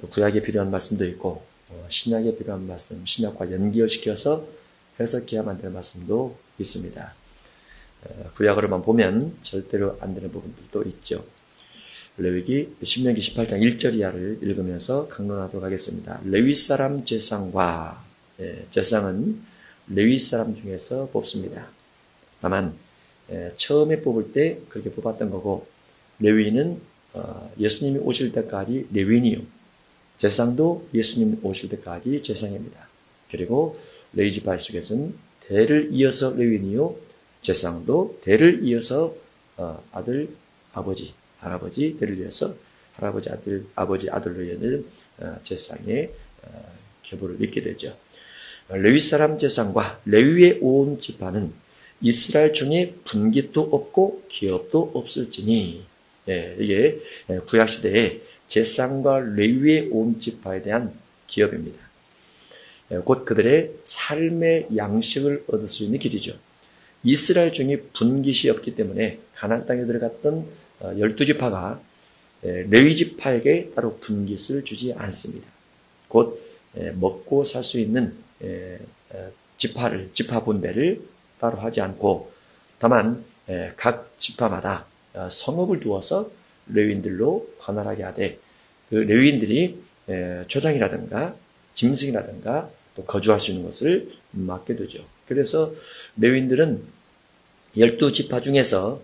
또 구약에 필요한 말씀도 있고 신약에 필요한 말씀, 신약과 연결시켜서 해석해야만 되는 말씀도 있습니다. 구약으로만 보면 절대로 안 되는 부분들도 있죠. 레위기 신명기 18장 1절 이하를 읽으면서 강론하도록 하겠습니다. 레위 사람 제사장과 제사장은 레위 사람 중에서 뽑습니다. 다만 처음에 뽑을 때 그렇게 뽑았던 거고 레위는 예수님이 오실 때까지 레위인이요. 제사장도 예수님이 오실 때까지 제사장입니다. 그리고 레위 지파 속에서는 대를 이어서 레위인이요. 제사장도 대를 이어서 아들, 아버지, 할아버지, 대를 이어서 할아버지, 아들, 아버지, 아들로 이어는 제사장의 계보를 잇게 되죠. 레위 사람 제사장과 레위의 온 지파는 이스라엘 중에 분깃도 없고 기업도 없을지니 이게 구약시대에 제사장과 레위의 온 지파에 대한 기업입니다. 곧 그들의 삶의 양식을 얻을 수 있는 길이죠. 이스라엘 중에 분깃이 없기 때문에 가나안 땅에 들어갔던 12지파가 레위 지파에게 따로 분깃을 주지 않습니다. 곧 먹고 살 수 있는 지파 분배를 따로 하지 않고 다만 각 지파마다 성읍을 두어서 레위인들로 관할하게 하되 그 레위인들이 초장이라든가 짐승이라든가 또 거주할 수 있는 것을 맡게 되죠. 그래서 레위인들은 12지파 중에서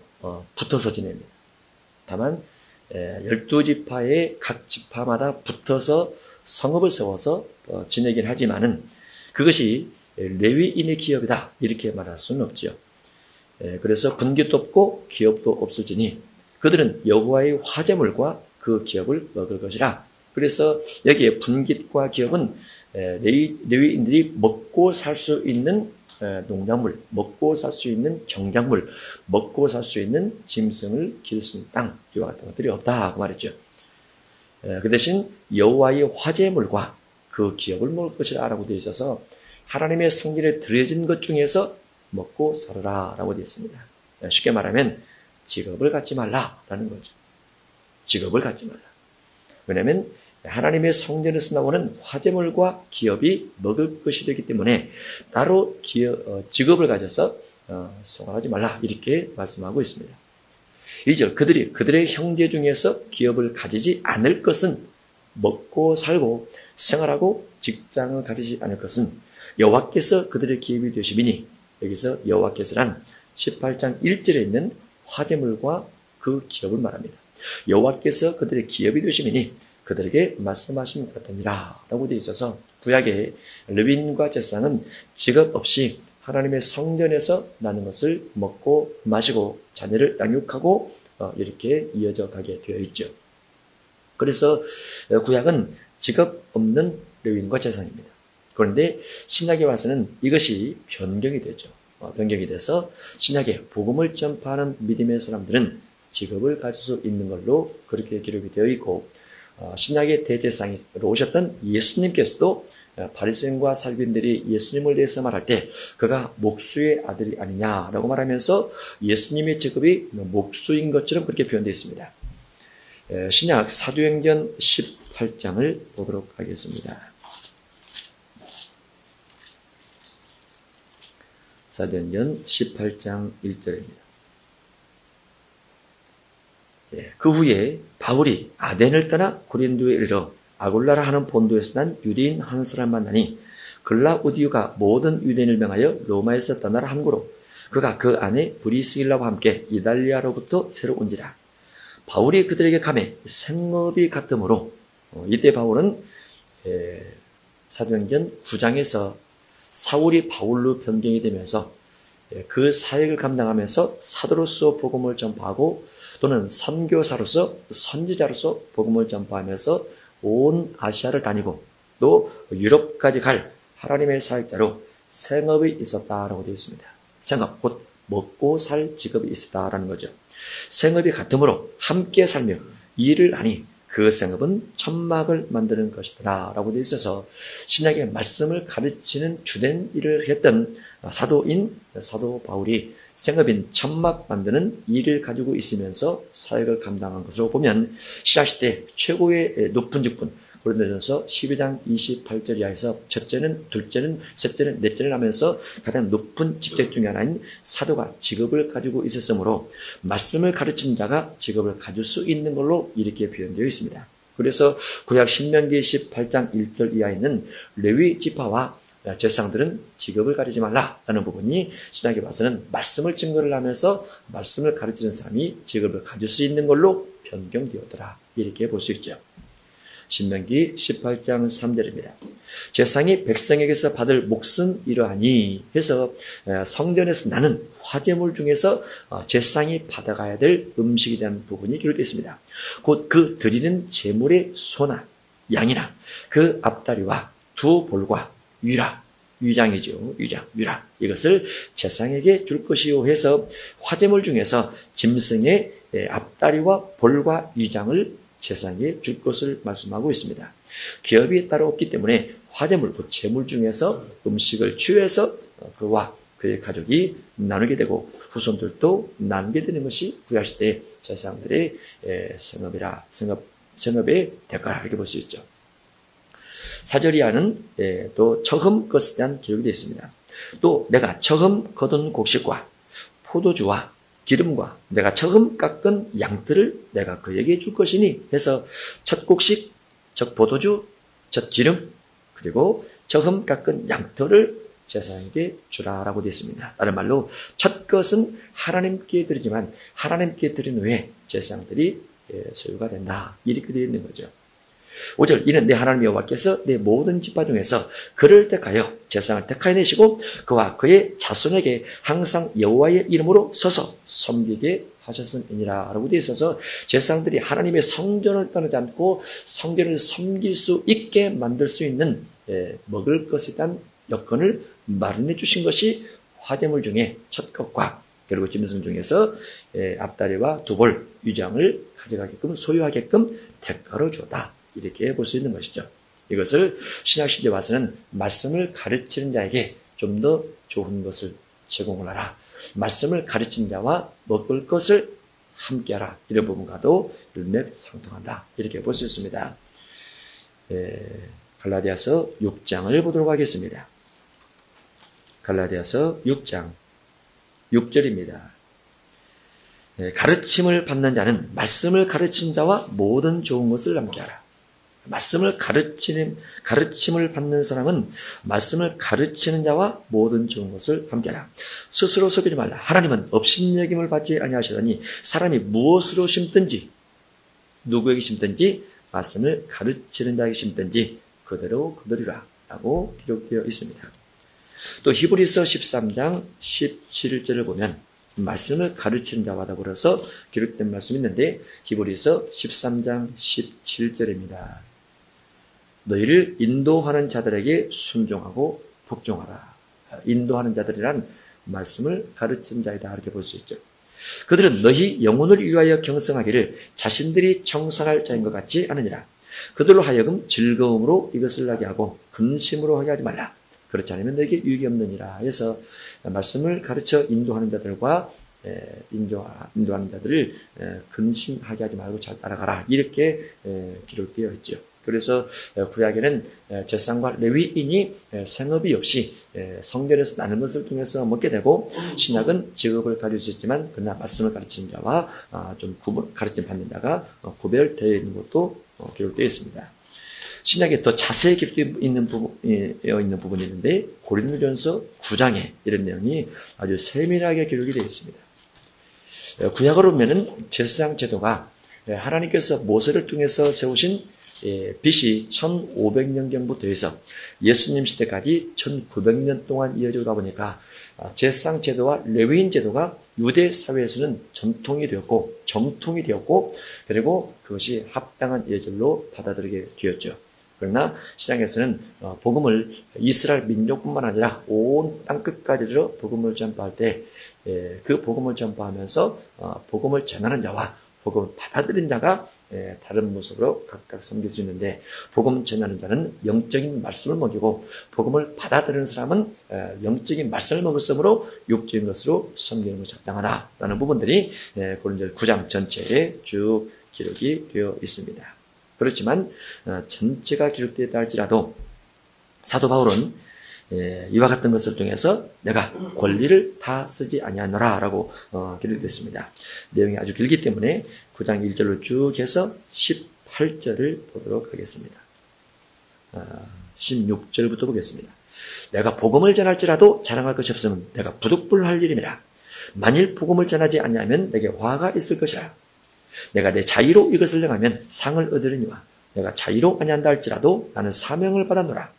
붙어서 지냅니다. 다만 12지파의 각 지파마다 붙어서 성읍을 세워서 지내긴 하지만은 그것이 레위인의 기업이다 이렇게 말할 수는 없죠. 그래서 분깃도 없고 기업도 없을지니 그들은 여호와의 화제물과 그 기업을 먹을 것이라. 그래서 여기에 분깃과 기업은 레위인들이 먹고 살 수 있는 농작물, 먹고 살 수 있는 경작물, 먹고 살 수 있는 짐승을 기를 수 있는 땅, 이와 같은 것들이 없다고 말했죠. 그 대신 여호와의 화제물과 그 기업을 먹을 것이라 라고 되어 있어서 하나님의 성전에 드려진 것 중에서 먹고 살아라 라고 되어 있습니다. 쉽게 말하면 직업을 갖지 말라라는 거죠. 직업을 갖지 말라. 왜냐하면 하나님의 성전에서 나오는 화제물과 기업이 먹을 것이 되기 때문에 따로 직업을 가져서 생활하지 말라 이렇게 말씀하고 있습니다. 2절 그들의 형제 중에서 기업을 가지지 않을 것은 먹고 살고 생활하고 직장을 가지지 않을 것은 여호와께서 그들의 기업이 되심이니 여기서 여호와께서란 18장 1절에 있는 화제물과 그 기업을 말합니다. 여호와께서 그들의 기업이 되심이니 그들에게 말씀하신 같으니라 라고 되어 있어서 구약의 레위인과 제사장은 직업 없이 하나님의 성전에서 나는 것을 먹고 마시고 자녀를 양육하고 이렇게 이어져 가게 되어 있죠. 그래서 구약은 직업 없는 레위인과 제사장입니다. 그런데 신약에 와서는 이것이 변경이 되죠. 변경이 돼서 신약에 복음을 전파하는 믿음의 사람들은 직업을 가질 수 있는 걸로 그렇게 기록이 되어 있고 신약의 대제사장으로 오셨던 예수님께서도 바리새인과 살빈들이 예수님을 대해서 말할 때 그가 목수의 아들이 아니냐라고 말하면서 예수님의 직업이 목수인 것처럼 그렇게 표현되어 있습니다. 신약 사도행전 18장을 보도록 하겠습니다. 사도행전 18장 1절입니다. 그 후에 바울이 아덴을 떠나 고린도에 이르러 아골라라 하는 본도에서 난 유대인 한 사람 만나니 글라우디오가 모든 유대인을 명하여 로마에서 떠나라 함고로 그가 그 안에 브리스길라와 함께 이달리아로부터 새로 온지라. 바울이 그들에게 가매 생업이 같으므로 이때 바울은 사도행전 9장에서 사울이 바울로 변경이 되면서 그 사역을 감당하면서 사도로서 복음을 전파하고 또는 선교사로서 선지자로서 복음을 전파하면서 온 아시아를 다니고 또 유럽까지 갈 하나님의 사역자로 생업이 있었다라고 되어 있습니다. 생업, 곧 먹고 살 직업이 있었다라는 거죠. 생업이 같으므로 함께 살며 일을 하니 그 생업은 천막을 만드는 것이더라 라고 되어 있어서 신약의 말씀을 가르치는 주된 일을 했던 사도인 사도 바울이 생업인 천막 만드는 일을 가지고 있으면서 사역을 감당한 것으로 보면 신약시대 최고의 높은 직분, 고린도전서 12장 28절 이하에서 첫째는, 둘째는, 셋째는, 넷째는 하면서 가장 높은 직책 중에 하나인 사도가 직업을 가지고 있었으므로 말씀을 가르치는 자가 직업을 가질 수 있는 걸로 이렇게 표현되어 있습니다. 그래서 구약 신명기 18장 1절 이하에 있는 레위 지파와 제사장들은 직업을 가리지 말라라는 부분이 신약에 봐서는 말씀을 증거를 하면서 말씀을 가르치는 사람이 직업을 가질 수 있는 걸로 변경되었더라. 이렇게 볼 수 있죠. 신명기 18장 3절입니다. 제사장이 백성에게서 받을 몫은 이러하니 해서 성전에서 나는 화제물 중에서 제사장이 받아가야 될 음식에 대한 부분이 기록되어 있습니다. 곧 그 드리는 제물의 소나 양이나 그 앞다리와 두 볼과 위장이죠. 위라. 이것을 제사장에게 줄 것이요 해서 화제물 중에서 짐승의 앞다리와 볼과 위장을 제사장에게 줄 것을 말씀하고 있습니다. 기업이 따로 없기 때문에 화제물, 제물 중에서 음식을 취해서 그와 그의 가족이 나누게 되고 후손들도 나누게 되는 것이 구약시대의 제사장들의 생업의 대가라 이렇게 볼 수 있죠. 사절이하는 또 처음 것에 대한 기록이 되어 있습니다. 또 내가 처음 거둔 곡식과 포도주와 기름과 내가 처음 깎은 양털을 내가 그에게 줄 것이니 해서 첫 곡식, 첫 포도주, 첫 기름 그리고 처음 깎은 양털을 제사장에게 주라라고 되어 있습니다. 다른 말로 첫 것은 하나님께 드리지만 하나님께 드린 후에 제사장들이 소유가 된다. 이렇게 되어 있는 거죠. 5절 이는 내 하나님 여호와께서 내 모든 지파 중에서 그를 택하여 제사장을 택하여 내시고 그와 그의 자손에게 항상 여호와의 이름으로 서서 섬기게 하셨음이니라 라고 되어 있어서 제사장들이 하나님의 성전을 떠나지 않고 성전을 섬길 수 있게 만들 수 있는 먹을 것에 대한 여건을 마련해 주신 것이 화제물 중에 첫 것과 그리고 짐승 중에서 앞다리와 두 볼 위장을 가져가게끔 소유하게끔 대가로 주었다. 이렇게 볼 수 있는 것이죠. 이것을 신약시대에 와서는 말씀을 가르치는 자에게 좀 더 좋은 것을 제공을 하라. 말씀을 가르치는 자와 먹을 것을 함께하라. 이런 부분과도 일맥상통한다. 이렇게 볼 수 있습니다. 갈라디아서 6장을 보도록 하겠습니다. 갈라디아서 6장 6절입니다. 가르침을 받는 자는 말씀을 가르치는 자와 모든 좋은 것을 함께하라. 말씀을 가르침을 받는 사람은 말씀을 가르치는 자와 모든 좋은 것을 함께하라. 스스로 속이지 말라. 하나님은 업신여김을 받지 아니하시더니 사람이 무엇으로 심든지 누구에게 심든지 말씀을 가르치는 자에게 심든지 그대로 거두리라 라고 기록되어 있습니다. 또 히브리서 13장 17절을 보면 말씀을 가르치는 자와 더불어서 기록된 말씀이 있는데 히브리서 13장 17절입니다. 너희를 인도하는 자들에게 순종하고 복종하라. 인도하는 자들이란 말씀을 가르치는 자이다 이렇게 볼 수 있죠. 그들은 너희 영혼을 위하여 경성하기를 자신들이 청산할 자인 것 같지 않으니라. 그들로 하여금 즐거움으로 이것을 하게 하고 근심으로 하게 하지 말라. 그렇지 않으면 너에게 유익이 없느니라. 해서 말씀을 가르쳐 인도하는 자들과 인도하는 자들을 근심하게 하지 말고 잘 따라가라. 이렇게 기록되어 있죠. 그래서 구약에는 제사장과 레위인이 생업이 없이 성전에서 나는 것을 통해서 먹게 되고 신약은 직업을 가질 수 있지만 그러나 말씀을 가르치는 자와 좀 가르침 받는 자가 구별되어 있는 것도 기록되어 있습니다. 신약에 더 자세히 기록되어 있는 부분이 있는데 고린도전서 9장에 이런 내용이 아주 세밀하게 기록이 되어 있습니다. 구약으로 보면은 제사장 제도가 하나님께서 모세를 통해서 세우신 BC 1500년경부터 해서 예수님 시대까지 1900년 동안 이어지다 보니까 제사장 제도와 레위인 제도가 유대 사회에서는 전통이 되었고 정통이 되었고 그리고 그것이 합당한 예절로 받아들이게 되었죠. 그러나 시장에서는 복음을 이스라엘 민족뿐만 아니라 온 땅끝까지로 복음을 전파할 때 그 복음을 전파하면서 복음을 전하는 자와 복음을 받아들인 자가 다른 모습으로 각각 섬길 수 있는데 복음 전하는 자는 영적인 말씀을 먹이고 복음을 받아들이는 사람은 영적인 말씀을 먹을성으로 육적인 것으로 섬기는 것이 합당하다라는 부분들이 고린도서 9장 전체에 쭉 기록이 되어 있습니다. 그렇지만 전체가 기록되었다 할지라도 사도 바울은 이와 같은 것을 통해서 내가 권리를 다 쓰지 아니하노라 라고 기록됐습니다. 내용이 아주 길기 때문에 9장 1절로 쭉 해서 18절을 보도록 하겠습니다. 16절부터 보겠습니다. 내가 복음을 전할지라도 자랑할 것이 없으면 내가 부득불할 일임이라. 만일 복음을 전하지 아니하면 내게 화가 있을 것이라. 내가 내 자의로 이것을 행하면 상을 얻으려니와 내가 자의로 아니한다 할지라도 나는 사명을 받았노라.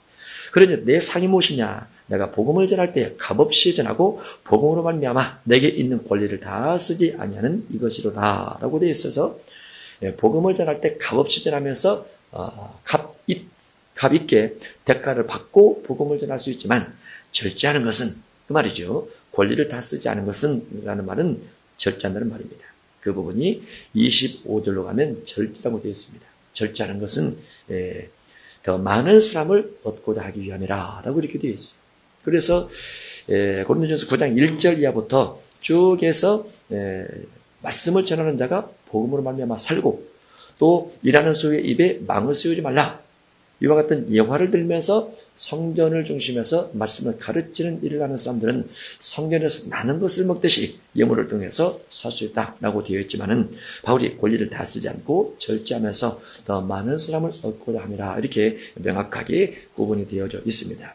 그러니 내 상이 무엇이냐? 내가 복음을 전할 때 값없이 전하고 복음으로 말미암아 내게 있는 권리를 다 쓰지 아니하는 이것이로다 라고 되어 있어서 복음을 전할 때 값없이 전하면서 값 있게 대가를 받고 복음을 전할 수 있지만 절제하는 것은 그 말이죠. 권리를 다 쓰지 않은 것은 라는 말은 절제한다는 말입니다. 그 부분이 25절로 가면 절제라고 되어 있습니다. 절제하는 것은 더 많은 사람을 얻고자 하기 위함이라 라고 이렇게 되어 있어요. 그래서 고린도전서 9장 1절 이하부터 쭉 해서 말씀을 전하는 자가 복음으로 말미암아 살고 또 일하는 소의 입에 망을 씌우지 말라. 이와 같은 예화를 들면서 성전을 중심해서 말씀을 가르치는 일을 하는 사람들은 성전에서 나는 것을 먹듯이 예물을 통해서 살 수 있다라고 되어 있지만은 바울이 권리를 다 쓰지 않고 절제하면서 더 많은 사람을 얻고자 함이라 이렇게 명확하게 구분이 되어져 있습니다.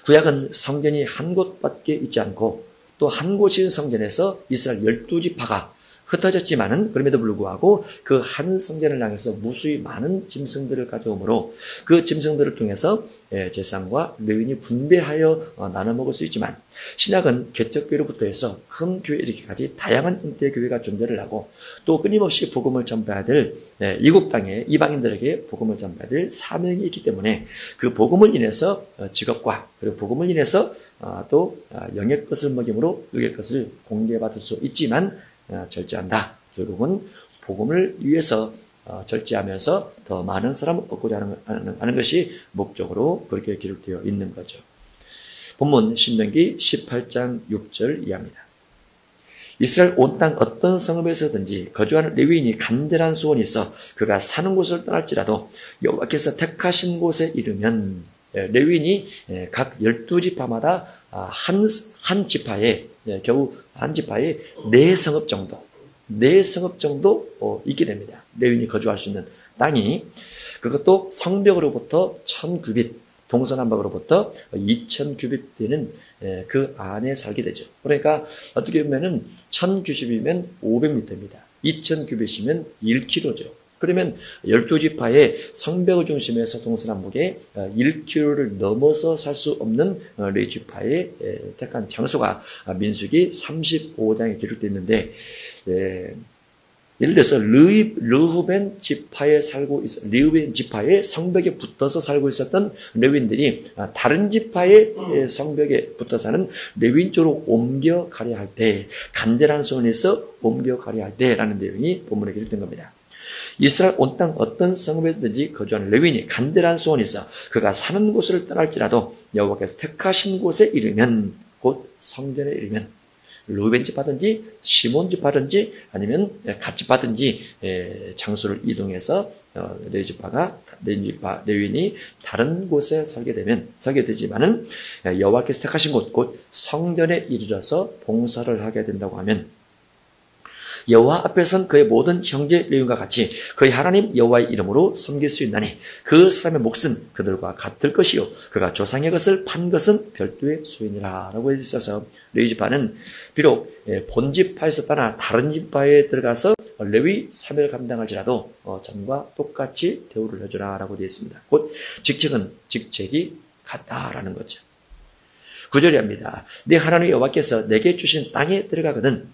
구약은 성전이 한 곳밖에 있지 않고 또 한 곳인 성전에서 이스라엘 12지파가 흩어졌지만은 그럼에도 불구하고 그 한 성전을 향해서 무수히 많은 짐승들을 가져오므로 그 짐승들을 통해서 제사장과 레위인이 분배하여 나눠 먹을 수 있지만 신약은 개척교회로부터 해서 큰 교회 이렇게까지 다양한 형태의 교회가 존재를 하고 또 끊임없이 복음을 전파해야 될 이국 땅의 이방인들에게 복음을 전파해야 될 사명이 있기 때문에 그 복음을 인해서 직업과 그리고 복음을 인해서 또 영의 것을 먹임으로 육의 것을 공개받을 수 있지만 절제한다. 결국은 복음을 위해서 절제하면서 더 많은 사람을 얻고자 하는 것이 목적으로 그렇게 기록되어 있는 거죠. 본문 신명기 18장 6절 이하입니다. 이스라엘 온 땅 어떤 성읍에서든지 거주하는 레위인이 간절한 소원이 있어 그가 사는 곳을 떠날지라도 여호와께서 택하신 곳에 이르면 레위인이 각 12지파마다 한 지파에 겨우 한 지파에 4성읍 정도 있게 됩니다. 레위인이 거주할 수 있는 땅이 그것도 성벽으로부터 1000규빗 동서남북으로부터 2000규빗 되는 그 안에 살게 되죠. 그러니까 어떻게 보면은 1000규빗이면 500m입니다. 2000규빗이면 1km죠. 그러면 12지파의 성벽을 중심에서 동서남북에 1km를 넘어서 살 수 없는 레위지파의 택한 장소가 민수기 35장에 기록되어 있는데 예를 들어서 르후벤 지파에 르후벤 지파의 성벽에 붙어서 살고 있었던 레위인들이 다른 지파의 성벽에 붙어 사는 레위인 쪽으로 옮겨가려 할 때 간절한 소원에서 옮겨가려 할 때라는 내용이 본문에 기록된 겁니다. 이스라엘 온 땅 어떤 성읍에든지 거주하는 레위인이 간절한 소원이 있어 그가 사는 곳을 떠날지라도 여호와께서 택하신 곳에 이르면 곧 성전에 이르면 루벤 지파든지 시몬 지파든지 아니면 갓 지파든지 장소를 이동해서 레위인이 다른 곳에 살게 되지만은 여호와께서 택하신 곳 곧 성전에 이르러서 봉사를 하게 된다고 하면 여호와 앞에선 그의 모든 형제 레위인과 같이 그의 하나님 여호와의 이름으로 섬길 수 있나니 그 사람의 몫은 그들과 같을 것이요 그가 조상의 것을 판 것은 별도의 소인이라 라고 해 있어서 레위 지파는 비록 본 지파에서 떠나 다른 지파에 들어가서 레위 사명을 감당할지라도 전과 똑같이 대우를 해주라 라고 되어 있습니다. 곧 직책이 같다라는 거죠. 9절에 합니다. 내 하나님 여호와께서 내게 주신 땅에 들어가거든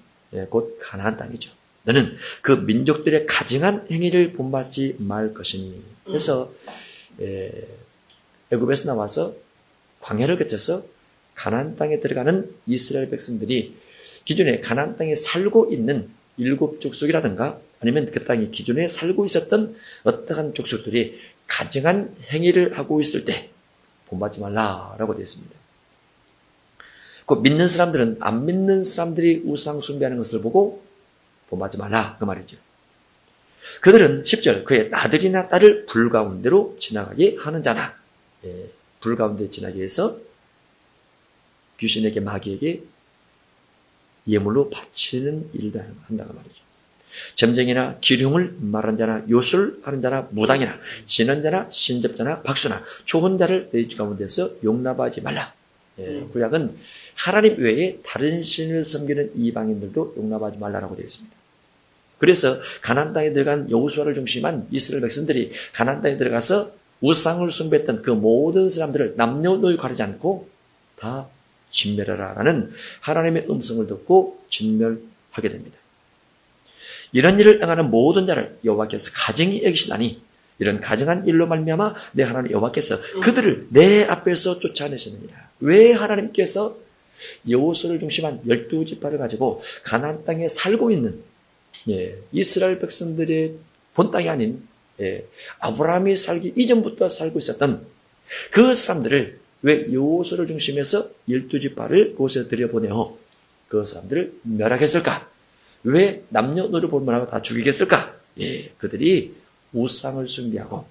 곧 가나안 땅이죠. 너는 그 민족들의 가증한 행위를 본받지 말 것이니. 그래서 애굽에서 나와서 광야를 거쳐서 가나안 땅에 들어가는 이스라엘 백성들이 기존에 가나안 땅에 살고 있는 7족속이라든가 아니면 그 땅에 기존에 살고 있었던 어떠한 족속들이 가증한 행위를 하고 있을 때 본받지 말라라고 되어 있습니다. 믿는 사람들은 안 믿는 사람들이 우상 숭배하는 것을 보고 본받지 말라 그 말이죠. 그들은 10절 그의 아들이나 딸을 불 가운데로 지나가게 하는 자나 불 가운데 지나게 해서 귀신에게 마귀에게 예물로 바치는 일도 한다고 말이죠. 점쟁이나 기륭을 말하는 자나 요술하는 자나 무당이나 진언자나 신접자나 박수나 좋은 자를 너희 가운데서 용납하지 말라. 구약은 하나님 외에 다른 신을 섬기는 이방인들도 용납하지 말라라고 되어 있습니다. 그래서 가나안 땅에 들어간 여호수아를 중심한 이스라엘 백성들이 가나안 땅에 들어가서 우상을 숭배했던 그 모든 사람들을 남녀노소 가리지 않고 다 진멸하라라는 하나님의 음성을 듣고 진멸하게 됩니다. 이런 일을 행하는 모든 자를 여호와께서 가증히 여기시나니 이런 가증한 일로 말미암아 내 하나님 여호와께서 그들을 내 앞에서 쫓아내시느니라. 왜 하나님께서 여호수아를 중심한 12지파를 가지고 가나안 땅에 살고 있는 이스라엘 백성들의 본 땅이 아닌 아브라함이 살기 이전부터 살고 있었던 그 사람들을 왜 여호수아를 중심해서 12지파를 그곳에 들여보내어 그 사람들을 멸하겠을까? 왜 남녀노소 볼만하고 다 죽이겠을까? 그들이 우상을 숭배하고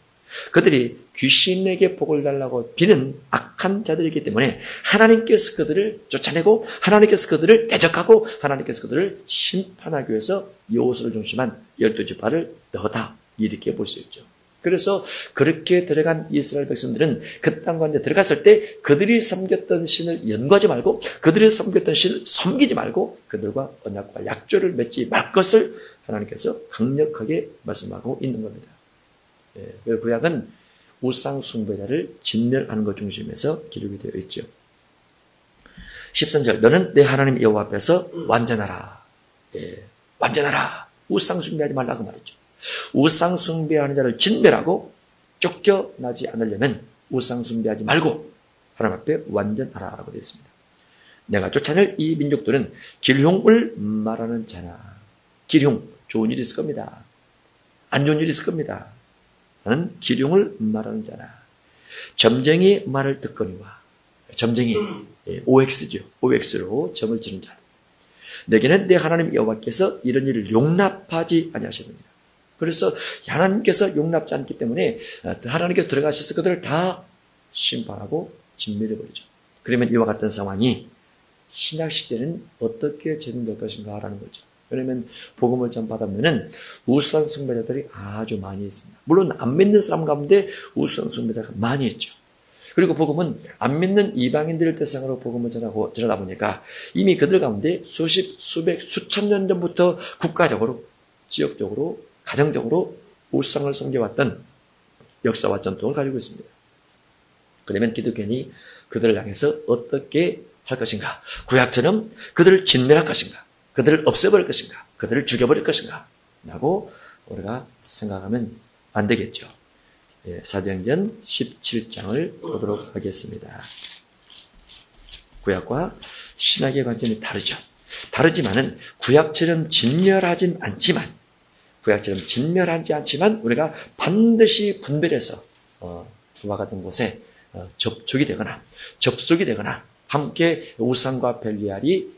그들이 귀신에게 복을 달라고 비는 악한 자들이기 때문에 하나님께서 그들을 쫓아내고 하나님께서 그들을 대적하고 하나님께서 그들을 심판하기 위해서 여호수아를 중심한 12지파를 넣었다. 이렇게 볼 수 있죠. 그래서 그렇게 들어간 이스라엘 백성들은 그 땅 가운데 들어갔을 때 그들이 섬겼던 신을 연구하지 말고 그들이 섬겼던 신을 섬기지 말고 그들과 언약과 약조를 맺지 말 것을 하나님께서 강력하게 말씀하고 있는 겁니다. 구약은 우상 숭배자를 진멸하는 것 중심에서 기록이 되어 있죠. 13절 너는 내 하나님 여호와 앞에서 완전하라. 완전하라. 우상 숭배하지 말라고 말했죠. 우상 숭배하는 자를 진멸하고 쫓겨나지 않으려면 우상 숭배하지 말고 하나님 앞에 완전하라라고 되어 있습니다. 내가 쫓아낼 이 민족들은 기륭을 말하는 자나 기륭 좋은 일이 있을 겁니다. 안 좋은 일이 있을 겁니다. 나는 기륭을 말하는 자나 점쟁이 말을 듣거니와 점쟁이 OX죠. OX로 점을 치는 자 내게는 내 하나님 여호와께서 이런 일을 용납하지 아니하시느니라. 그래서 하나님께서 용납지 않기 때문에 하나님께서 들어가셔서 그들을 다 심판하고 진멸해버리죠. 그러면 이와 같은 상황이 신약시대는 어떻게 진행될 것인가 라는 거죠. 왜냐하면 복음을 전파하면은 우상 숭배자들이 아주 많이 있습니다. 물론 안 믿는 사람 가운데 우상 숭배자가 많이 있죠. 그리고 복음은 안 믿는 이방인들을 대상으로 복음을 전하다 보니까 이미 그들 가운데 수십, 수백, 수천 년 전부터 국가적으로, 지역적으로, 가정적으로 우상을 섬겨왔던 역사와 전통을 가지고 있습니다. 그러면 기독교인이 그들을 향해서 어떻게 할 것인가? 구약처럼 그들을 진멸할 것인가? 그들을 없애버릴 것인가? 그들을 죽여버릴 것인가? 라고 우리가 생각하면 안 되겠죠. 사도행전 17장을 보도록 하겠습니다. 구약과 신약의 관점이 다르죠. 다르지만은 구약처럼 진멸하진 않지만 우리가 반드시 분별해서 그와 같은 곳에 접촉이 되거나 함께 우상과 벨리알이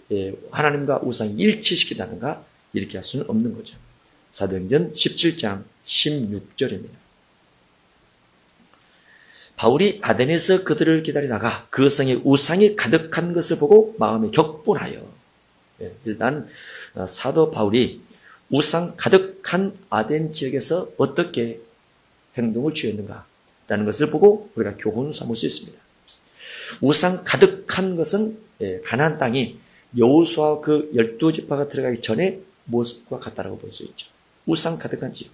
하나님과 우상이 일치시킨다든가 이렇게 할 수는 없는 거죠. 사도행전 17장 16절입니다. 바울이 아덴에서 그들을 기다리다가 그 성에 우상이 가득한 것을 보고 마음에 격분하여 일단 사도 바울이 우상 가득한 아덴 지역에서 어떻게 행동을 취했는가라는 것을 보고 우리가 교훈을 삼을 수 있습니다. 우상 가득한 것은 가나안 땅이 여호수아 그 12지파가 들어가기 전에 모습과 같다라고 볼 수 있죠. 우상 가득한 지역.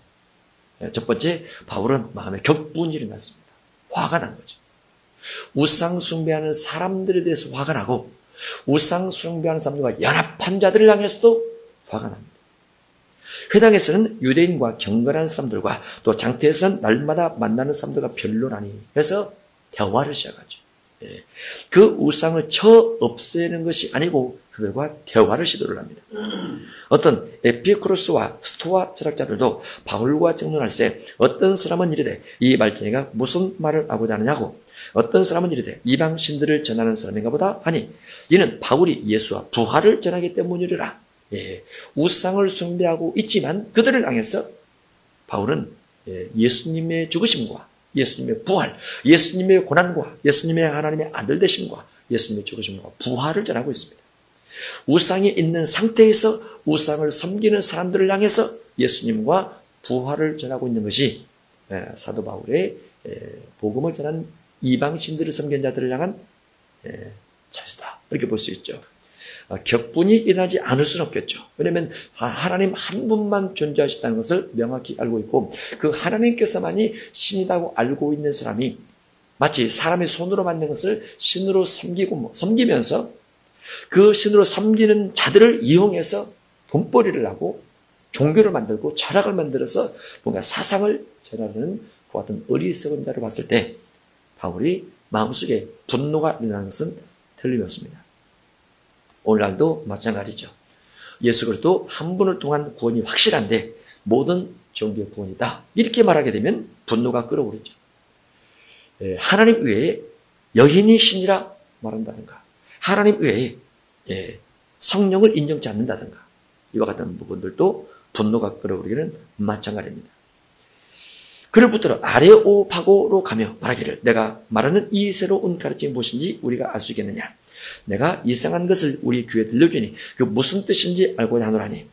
첫 번째, 바울은 마음에 격분이 일어났습니다. 화가 난 거죠. 우상 숭배하는 사람들에 대해서 화가 나고 우상 숭배하는 사람들과 연합한 자들을 향해서도 화가 납니다. 회당에서는 유대인과 경건한 사람들과 또 장터에서는 날마다 만나는 사람들과 변론하니 해서 대화를 시작하죠. 그 우상을 쳐 없애는 것이 아니고 그들과 대화를 시도를 합니다. 어떤 에피쿠로스와 스토아 철학자들도 바울과争論할 때 어떤 사람은 이르되 이 말쟁이가 무슨 말을 하고자 하느냐고 어떤 사람은 이르되 이방 신들을 전하는 사람인가 보다 하니 이는 바울이 예수와 부활을 전하기 때문이라. 우상을 숭배하고 있지만 그들을 향해서 바울은 예수님의 죽으심과 예수님의 부활, 예수님의 고난과 예수님의 하나님의 아들 되심과 예수님의 죽으심과 부활을 전하고 있습니다. 우상이 있는 상태에서 우상을 섬기는 사람들을 향해서 예수님과 부활을 전하고 있는 것이 사도 바울의 복음을 전한 이방신들을 섬기는 자들을 향한 차시다. 이렇게 볼 수 있죠. 격분이 일어나지 않을 수는 없겠죠. 왜냐하면 하나님 한 분만 존재하시다는 것을 명확히 알고 있고 그 하나님께서만이 신이라고 알고 있는 사람이 마치 사람의 손으로 만든 것을 신으로 섬기면서 그 신으로 섬기는 자들을 이용해서 돈벌이를 하고 종교를 만들고 철학을 만들어서 뭔가 사상을 전하는 그 같은 어리석은 자를 봤을 때 바울이 마음속에 분노가 일어나는 것은 틀림없습니다. 오늘날도 마찬가지죠. 예수 그리스도 한 분을 통한 구원이 확실한데 모든 종교의 구원이다. 이렇게 말하게 되면 분노가 끓어오르죠. 하나님 외에 여인이 신이라 말한다든가 하나님 외에 성령을 인정치 않는다든가 이와 같은 부분들도 분노가 끓어오르기는 마찬가지입니다. 그를 붙들어 아레오파고로 가며 말하기를 내가 말하는 이 새로운 가르침이 무엇인지 우리가 알 수 있겠느냐. 내가 이상한 것을 우리 귀에 들려주니 그 무슨 뜻인지 알고자 하노라니.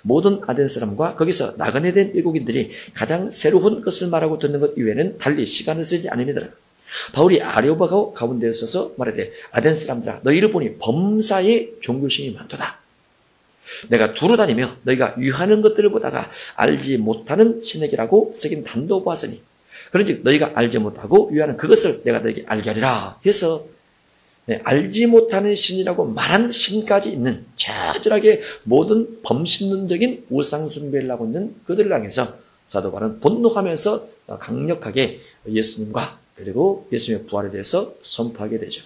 모든 아덴 사람과 거기서 나그네 된 외국인들이 가장 새로운 것을 말하고 듣는 것 이외에는 달리 시간을 쓰지 않으니더라. 바울이 아레오파고 가운데에 서서 말하되 아덴 사람들아 너희를 보니 범사에 종교심이 많도다. 내가 두루 다니며 너희가 유하는 것들을 보다가 알지 못하는 신에게라고 새긴 단도 보았으니 그런즉 너희가 알지 못하고 유하는 그것을 내가 너희에게 알게 하리라. 그래서 알지 못하는 신이라고 말한 신까지 있는 처절하게 모든 범신론적인 우상 숭배를 하고 있는 그들을 향해서 사도 바울은 분노하면서 강력하게 예수님과 그리고 예수님의 부활에 대해서 선포하게 되죠.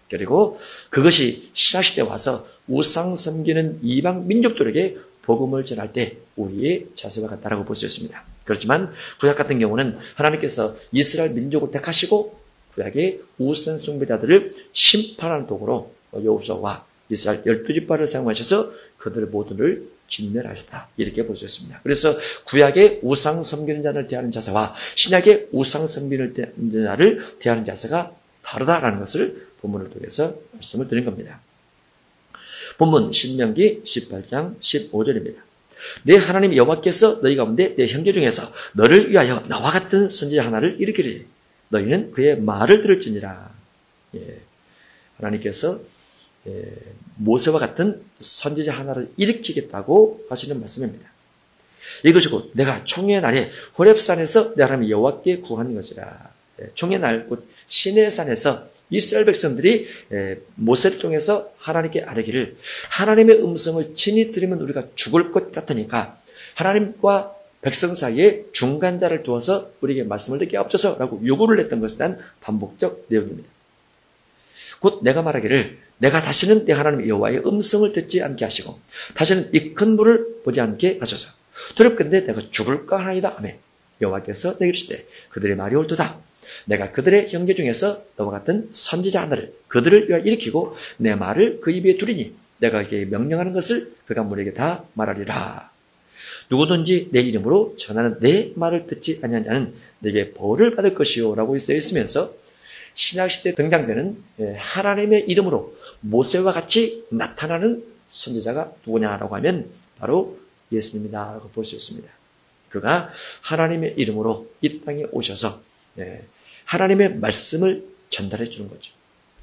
그리고 그것이 신약시대에 와서 우상 섬기는 이방 민족들에게 복음을 전할 때 우리의 자세와 같다라고 볼 수 있습니다. 그렇지만 구약 같은 경우는 하나님께서 이스라엘 민족을 택하시고 구약의 우상 숭배자들을 심판하는 도구로 여호수아와 이스라엘 12지파를 사용하셔서 그들 모두를 진멸하셨다. 이렇게 볼 수 있습니다. 그래서 구약의 우상 섬기는 자를 대하는 자세와 신약의 우상 섬기는 자를 대하는 자세가 다르다라는 것을 본문을 통해서 말씀을 드린 겁니다. 본문 신명기 18장 15절입니다. 내 하나님 여호와께서 너희 가운데 내 형제 중에서 너를 위하여 나와 같은 선지자 하나를 일으키리니 너희는 그의 말을 들을지니라. 하나님께서 모세와 같은 선지자 하나를 일으키겠다고 하시는 말씀입니다. 이것이 곧 내가 총회 날에 호렙산에서 내 하나님 여호와께 구하는 것이라. 총회 날 곧 시내산에서 이스라엘 백성들이 모세를 통해서 하나님께 아뢰기를 하나님의 음성을 친히 들으면 우리가 죽을 것 같으니까 하나님과 백성 사이에 중간자를 두어서 우리에게 말씀을 듣게 하옵소서라고 요구를 했던 것에 대한 반복적 내용입니다. 곧 내가 말하기를 내가 다시는 내 하나님 여호와의 음성을 듣지 않게 하시고 다시는 이 큰 불을 보지 않게 하소서. 두렵건대 내가 죽을까 하나이다 하며 여호와께서 내게 이르시되 그들의 말이 옳도다. 내가 그들의 형제 중에서 너와 같은 선지자 하나를 그들을 위하여 일으키고 내 말을 그 입에 두리니 내가 그에게 명령하는 것을 그가 무리에게 다 말하리라. 누구든지 내 이름으로 전하는 내 말을 듣지 아니하는 자는 내게 벌을 받을 것이요 라고 되어 있으면서 신약시대에 등장되는 하나님의 이름으로 모세와 같이 나타나는 선지자가 누구냐라고 하면 바로 예수님이다 라고 볼 수 있습니다. 그가 하나님의 이름으로 이 땅에 오셔서 하나님의 말씀을 전달해 주는 거죠.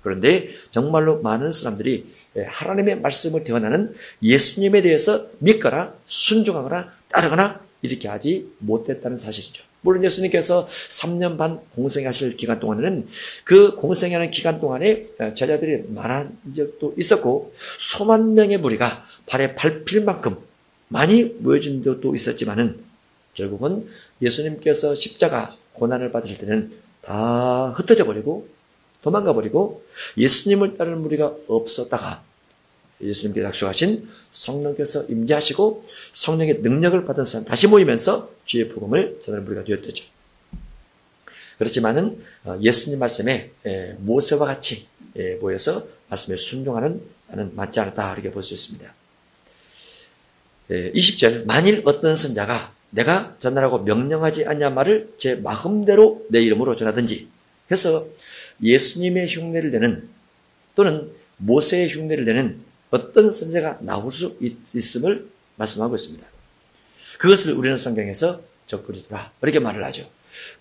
그런데 정말로 많은 사람들이 하나님의 말씀을 대언하는 예수님에 대해서 믿거나 순종하거나 따르거나 이렇게 하지 못했다는 사실이죠. 물론 예수님께서 3년 반 공생하실 기간 동안에는 그 공생하는 기간 동안에 제자들이 많은 적도 있었고 수만 명의 무리가 발에 밟힐 만큼 많이 모여진 적도 있었지만은 결국은 예수님께서 십자가 고난을 받으실 때는 다 흩어져 버리고 도망가 버리고 예수님을 따르는 무리가 없었다가 예수님께서 약속하신 성령께서 임재하시고 성령의 능력을 받은 사람 다시 모이면서 주의 복음을 전하는 무리가 되었죠. 그렇지만은 예수님 말씀에 모세와 같이 모여서 말씀에 순종하는 나는 맞지 않았다 이렇게 볼 수 있습니다. 20절 만일 어떤 선자가 내가 전하라고 명령하지 않냐 말을 제 마음대로 내 이름으로 전하든지 해서 예수님의 흉내를 내는 또는 모세의 흉내를 내는 어떤 선지자가 나올 수 있음을 말씀하고 있습니다. 그것을 우리는 성경에서 적그리스도라 이렇게 말을 하죠.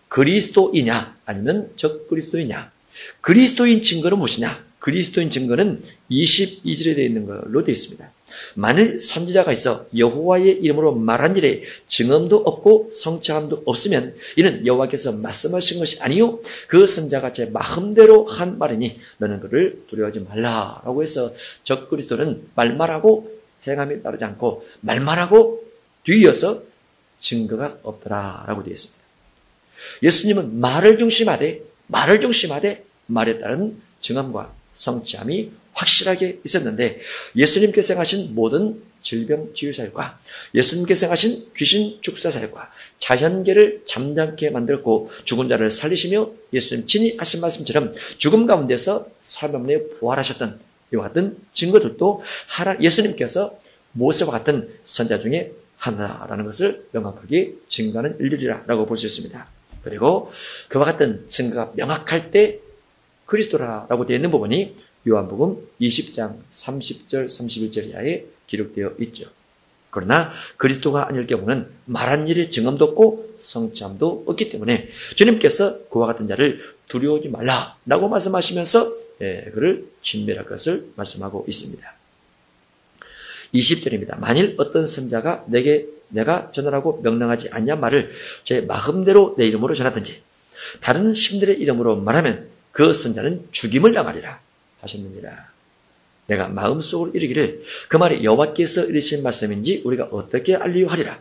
그리스도이냐 아니면 적그리스도이냐. 그리스도인 증거는 무엇이냐. 그리스도인 증거는 22절에 되어 있는 걸로 되어 있습니다. 만일 선지자가 있어 여호와의 이름으로 말한 일에 증언도 없고 성취함도 없으면 이는 여호와께서 말씀하신 것이 아니요 그 선지자가 제 마음대로 한 말이니 너는 그를 두려워하지 말라라고 해서 적그리스도는 말말하고 행함이 따르지 않고 말말하고 뒤이어서 증거가 없더라라고 되어 있습니다. 예수님은 말을 중심하되 말에 따른 증언과 성취함이 확실하게 있었는데 예수님께서 행하신 모든 질병 치유 사역과 예수님께서 행하신 귀신 축사 사역과 자연계를 잠잠케 만들었고 죽은 자를 살리시며 예수님 친히 하신 말씀처럼 죽음 가운데서 사흘 만에 부활하셨던 이와 같은 증거들도 예수님께서 모세와 같은 선지자 중에 하나라는 것을 명확하게 증거하는 일들이라고 볼 수 있습니다. 그리고 그와 같은 증거가 명확할 때 그리스도라고 되어 있는 부분이 요한복음 20장 30절 31절 이하에 기록되어 있죠. 그러나 그리스도가 아닐 경우는 말한 일의 증언도 없고 성취함도 없기 때문에 주님께서 그와 같은 자를 두려워하지 말라라고 말씀하시면서 그를 진멸할 것을 말씀하고 있습니다. 20절입니다. 만일 어떤 선자가 내가 전하라고 명령하지 않냐 말을 제 마음대로 내 이름으로 전하든지 다른 신들의 이름으로 말하면 그 선자는 죽임을 당하리라 하셨느니라. 내가 마음속으로 이르기를 그 말이 여호와께서 이르신 말씀인지 우리가 어떻게 알리요 하리라.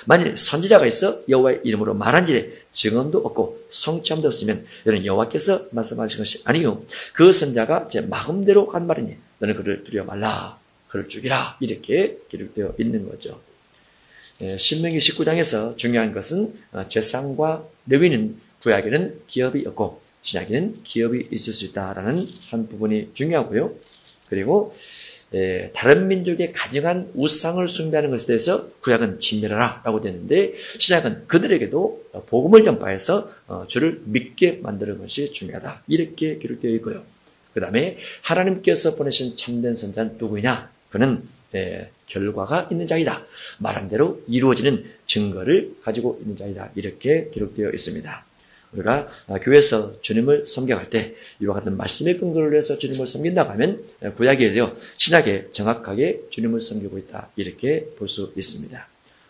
만일 선지자가 있어 여호와의 이름으로 말한 일에 증언도 없고 성취함도 없으면 너는 여호와께서 말씀하신 것이 아니요 그 선자가 제 마음대로 한 말이니 너는 그를 두려워 말라. 그를 죽이라. 이렇게 기록되어 있는 거죠. 신명기 19장에서 중요한 것은 제사장과 레위는 구약에는 기업이 없고 신약에는 기업이 있을 수 있다라는 한 부분이 중요하고요. 그리고 다른 민족의 가증한 우상을 숭배하는 것에 대해서 구약은 진멸하라 라고 되는데 신약은 그들에게도 복음을 전파해서 주를 믿게 만드는 것이 중요하다. 이렇게 기록되어 있고요. 그 다음에 하나님께서 보내신 참된 선자는 누구냐? 그는 결과가 있는 자이다. 말한 대로 이루어지는 증거를 가지고 있는 자이다. 이렇게 기록되어 있습니다. 우리가 교회에서 주님을 섬겨갈 때 이와 같은 말씀의 근거를 해서 주님을 섬긴다고 하면 구약이에요. 신약에 정확하게 주님을 섬기고 있다. 이렇게 볼 수 있습니다.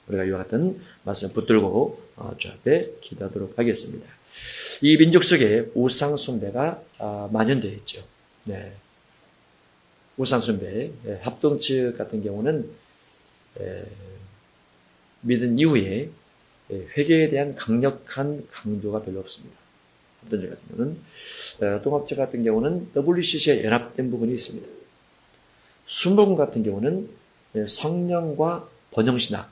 우리가 이와 같은 말씀을 붙들고 주 앞에 기도하도록 하겠습니다. 이 민족 속에 우상 숭배가 만연되어 있죠. 네. 우상 숭배, 합동 측 같은 경우는 믿은 이후에 회개에 대한 강력한 강조가 별로 없습니다. 합동측 같은 경우는 통합측 같은 경우는 WCC에 연합된 부분이 있습니다. 순복음 같은 경우는 성령과 번영신학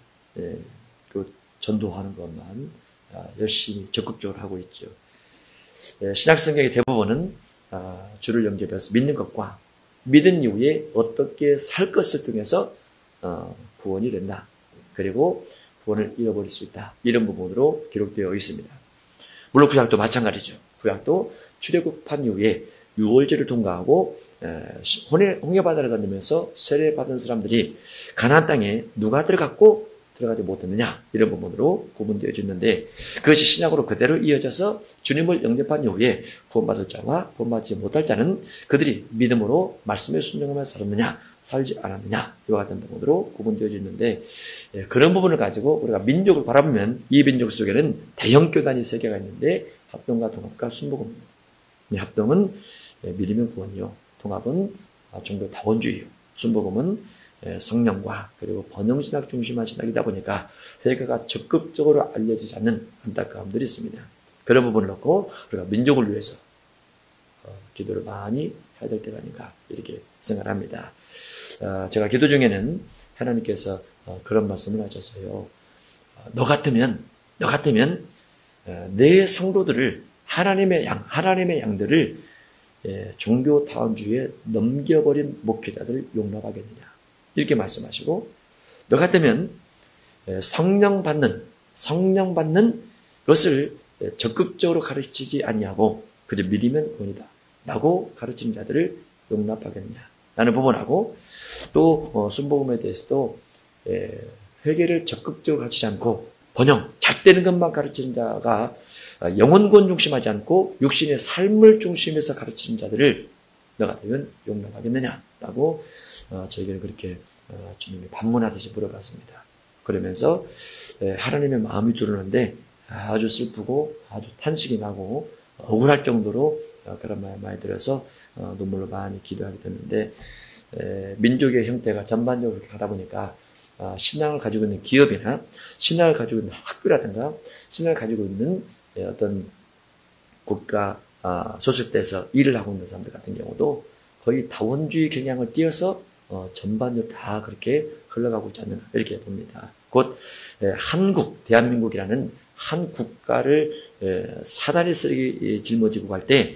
전도하는 것만 열심히 적극적으로 하고 있죠. 신약성경의 대부분은 주를 영접해서 믿는 것과 믿은 이후에 어떻게 살 것을 통해서 구원이 된다. 그리고 구원을 잃어버릴 수 있다. 이런 부분으로 기록되어 있습니다. 물론 구약도 마찬가지죠. 구약도 출애굽한 이후에 유월절을 통과하고 홍해바다를 건너면서 세례받은 사람들이 가나안 땅에 누가 들어갔고 들어가지 못했느냐 이런 부분으로 구분되어 있는데 그것이 신약으로 그대로 이어져서 주님을 영접한 이후에 구원받을 자와 구원받지 못할 자는 그들이 믿음으로 말씀에 순종하며 살았느냐 살지 않았느냐 이와 같은 부분으로 구분되어 있는데 그런 부분을 가지고 우리가 민족을 바라보면 이 민족 속에는 대형 교단이 세 개가 있는데 합동과 통합과 순복음입니다. 합동은 믿으면 구원이요 통합은 종교 다원주의요 순복음은 성령과 그리고 번영신학 중심한 신학이다 보니까 회개가 적극적으로 알려지지 않는 안타까움들이 있습니다. 그런 부분을 놓고 우리가 민족을 위해서 기도를 많이 해야 될 때가 아닌가 이렇게 생각합니다. 제가 기도 중에는 하나님께서 그런 말씀을 하셨어요. 너 같으면 내 성도들을 하나님의 양들을 종교 다원주의에 넘겨버린 목회자들을 용납하겠느냐 이렇게 말씀하시고 너 같으면 성령 받는 성령 받는 것을 적극적으로 가르치지 아니하고 그저 믿으면 구원이다 라고 가르치는 자들을 용납하겠냐 라는 부분하고 또 순복음에 대해서도 회개를 적극적으로 가르치지 않고 번영, 잣되는 것만 가르치는 자가 영혼권 중심하지 않고 육신의 삶을 중심해서 가르치는 자들을 너가 되면 용납하겠느냐라고 저에게는 그렇게 주님이 반문하듯이 물어봤습니다. 그러면서 하나님의 마음이 드러나는데 아주 슬프고 아주 탄식이 나고 억울할 정도로 그런 말 많이 들어서 눈물로 많이 기도하게 됐는데 민족의 형태가 전반적으로 그렇게 가다 보니까 신앙을 가지고 있는 기업이나 신앙을 가지고 있는 학교라든가 신앙을 가지고 있는 어떤 국가 소속돼서 일을 하고 있는 사람들 같은 경우도 거의 다원주의 경향을 띄어서 전반적으로 다 그렇게 흘러가고 있지 않나 이렇게 봅니다. 곧 한국, 대한민국이라는 한 국가를 사다리 쓰레기 짊어지고 갈 때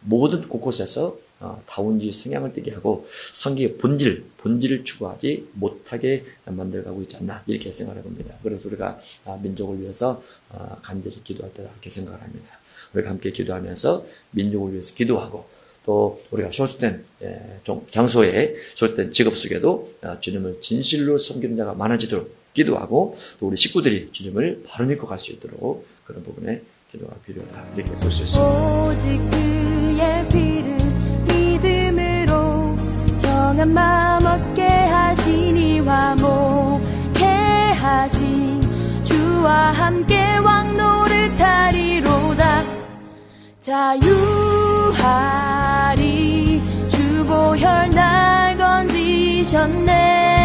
모든 곳곳에서 다원주의 성향을 띠게 하고 성경의 본질을 추구하지 못하게 만들어가고 있지 않나 이렇게 생각을 해봅니다. 그래서 우리가 민족을 위해서 간절히 기도할 때다 이렇게 생각을 합니다. 우리가 함께 기도하면서 민족을 위해서 기도하고 또 우리가 소속된 장소에 소속된 직업 속에도 주님을 진실로 섬기는 자가 많아지도록 기도하고 또 우리 식구들이 주님을 바로 믿고 갈 수 있도록 그런 부분에 기도가 필요하다 이렇게 볼 수 있습니다. 오직 그의 피를 믿음으로 정한 마음 얻게 하시니 화목해 하신 주와 함께 왕노릇하리로다. 자유하리 주 보혈 날 건지셨네.